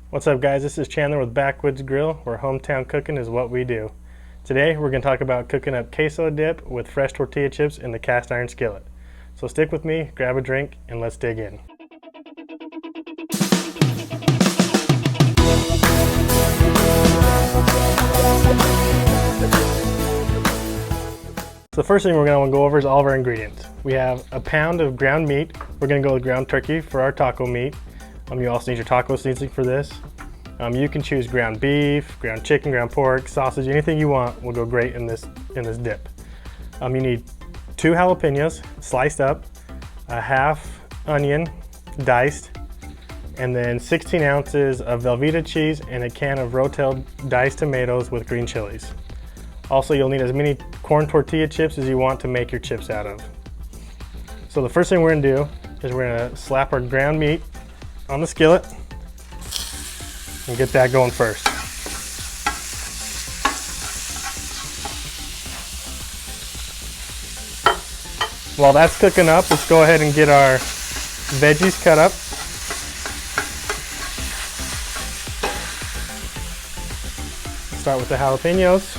What's up, guys? This is Chandler with Backwoods Grill, where hometown cooking is what we do. Today we're going to talk about cooking up queso dip with fresh tortilla chips in the cast iron skillet. So stick with me, grab a drink, and let's dig in. So the first thing we're going to go over is all of our ingredients. We have a pound of ground meat. We're going to go with ground turkey for our taco meat. You also need your taco seasoning for this. You can choose ground beef, ground chicken, ground pork, sausage, anything you want will go great in this dip. You need 2 jalapeños sliced up, a half onion diced, and then 16 ounces of velveeta cheese and a can of Rotel diced tomatoes with green chilies. Also, you'll need as many corn tortilla chips as you want to make your chips out of. So the first thing we're going to do is we're going to slap our ground meat on the skillet and get that going first. While that's cooking up, let's go ahead and get our veggies cut up. Start with the jalapeños.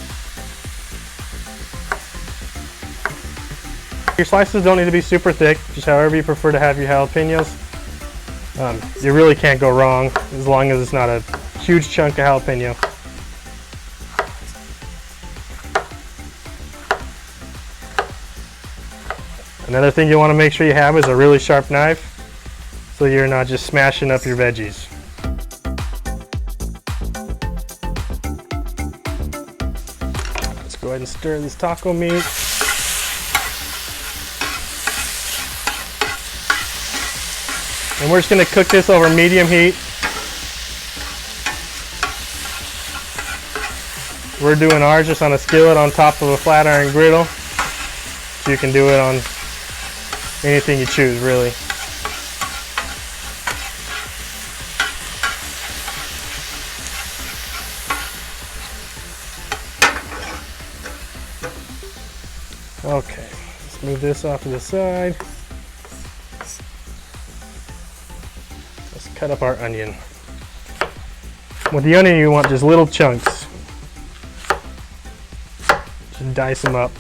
Your slices don't need to be super thick, just however you prefer to have your jalapeños. You really can't go wrong as long as it's not a huge chunk of jalapeno. Another thing you want to make sure you have is a really sharp knife so you're not just smashing up your veggies. Let's go ahead and stir this taco meat. And we're just going to cook this over medium heat. We're doing ours just on a skillet on top of a flat iron griddle. So you can do it on anything you choose, really. Okay, let's move this off to the side. Let's cut up our onion. With the onion, you want just little chunks. Just dice them up.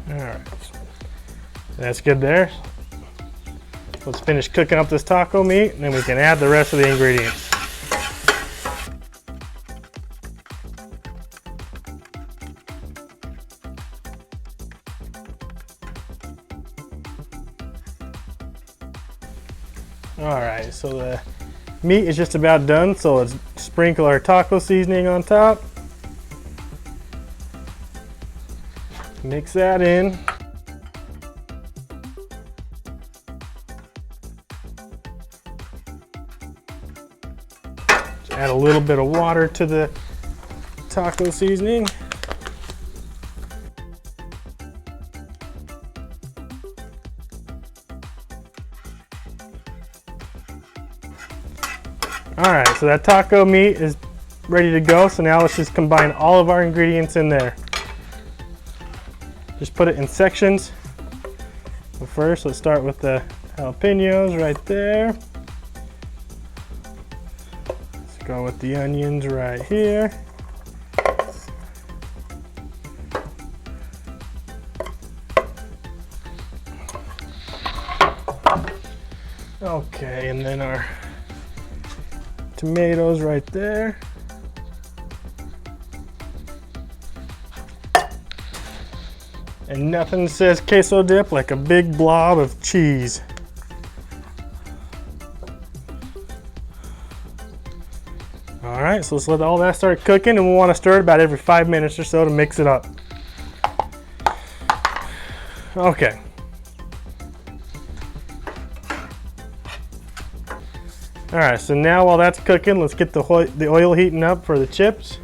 Alright, that's good there. Let's finish cooking up this taco meat and then we can add the rest of the ingredients. Alright, so the meat is just about done, so let's sprinkle our taco seasoning on top. Mix that in. Just add a little bit of water to the taco seasoning. Alright, so that taco meat is ready to go, so now let's just combine all of our ingredients in there. Just put it in sections. So first, let's start with the jalapeños right there. Let's go with the onions right here. Okay, and then our tomatoes right there. And nothing says queso dip like a big blob of cheese. Alright, so let's let all that start cooking, and we'll want to stir it about every 5 minutes or so to mix it up. Okay. Alright, so now while that's cooking, let's get the oil heating up for the chips.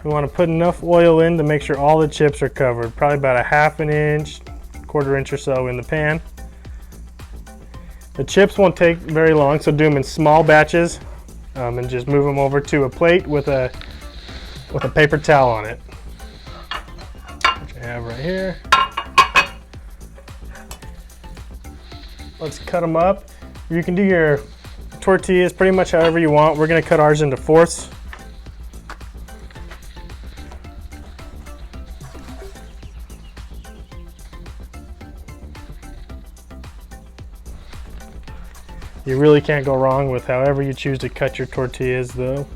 We want to put enough oil in to make sure all the chips are covered. Probably about a ½ inch, quarter inch or so in the pan. The chips won't take very long, so do them in small batches. and just move them over to a plate with a paper towel on it, which I have right here. Let's cut them up. You can do your tortillas pretty much however you want. We're gonna cut ours into fourths. You really can't go wrong with however you choose to cut your tortillas though.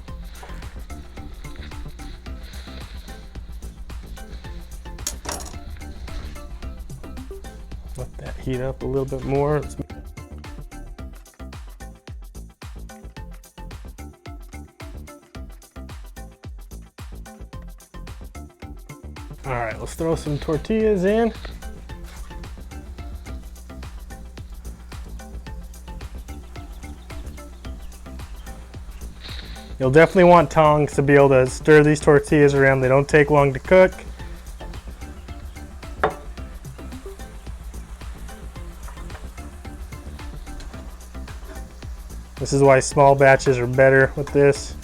Let that heat up a little bit more. All right, let's throw some tortillas in. You'll definitely want tongs to be able to stir these tortillas around. They don't take long to cook. This is why small batches are better with this.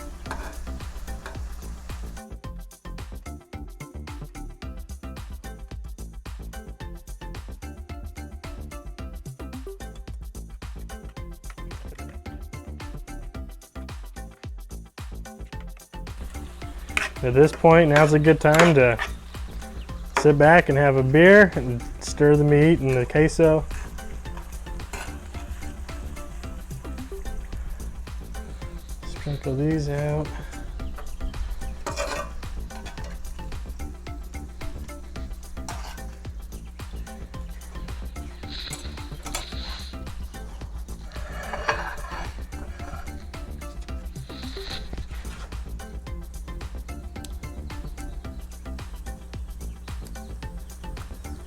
At this point, now's a good time to sit back and have a beer and stir the meat and the queso. Sprinkle these out.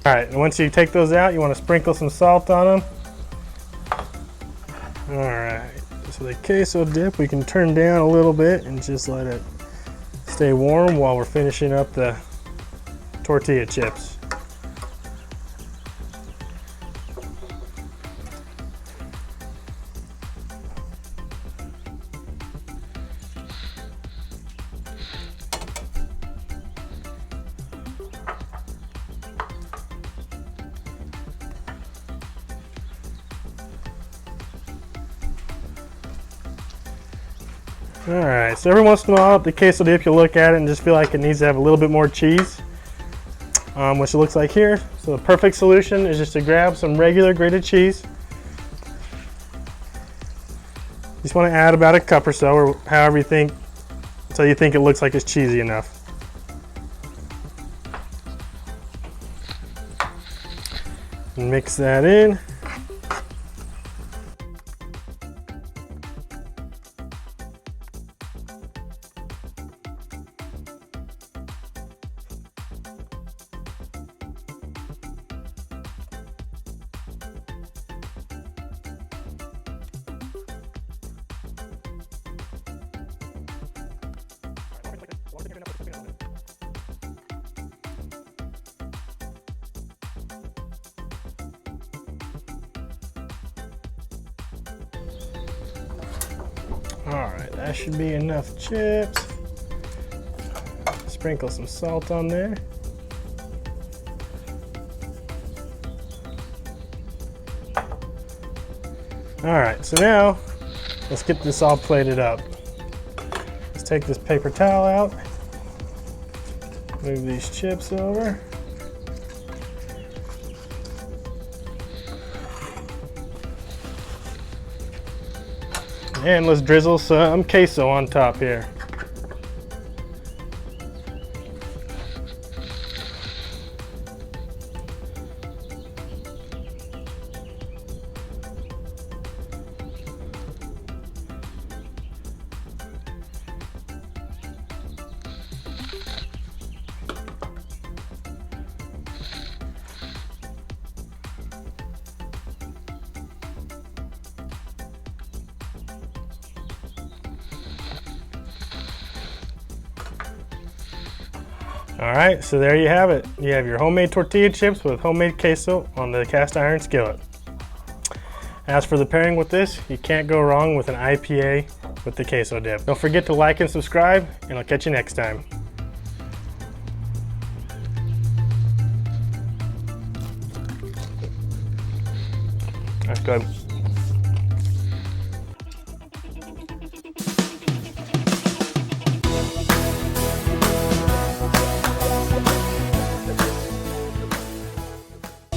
All right, and once you take those out, you want to sprinkle some salt on them. All right, so the queso dip, we can turn down a little bit and just let it stay warm while we're finishing up the tortilla chips. All right, so every once in a while, the queso dip, you'll look at it and just feel like it needs to have a little bit more cheese, which it looks like here. So the perfect solution is just to grab some regular grated cheese. You just want to add about a cup or so, or however you think, until you think it looks like it's cheesy enough. And mix that in. All right, that should be enough chips. Sprinkle some salt on there. All right, so now let's get this all plated up. Let's take this paper towel out, move these chips over. And let's drizzle some queso on top here. All right, so there you have it. You have your homemade tortilla chips with homemade queso on the cast iron skillet. As for the pairing with this, you can't go wrong with an IPA with the queso dip. Don't forget to like and subscribe, and I'll catch you next time. That's good.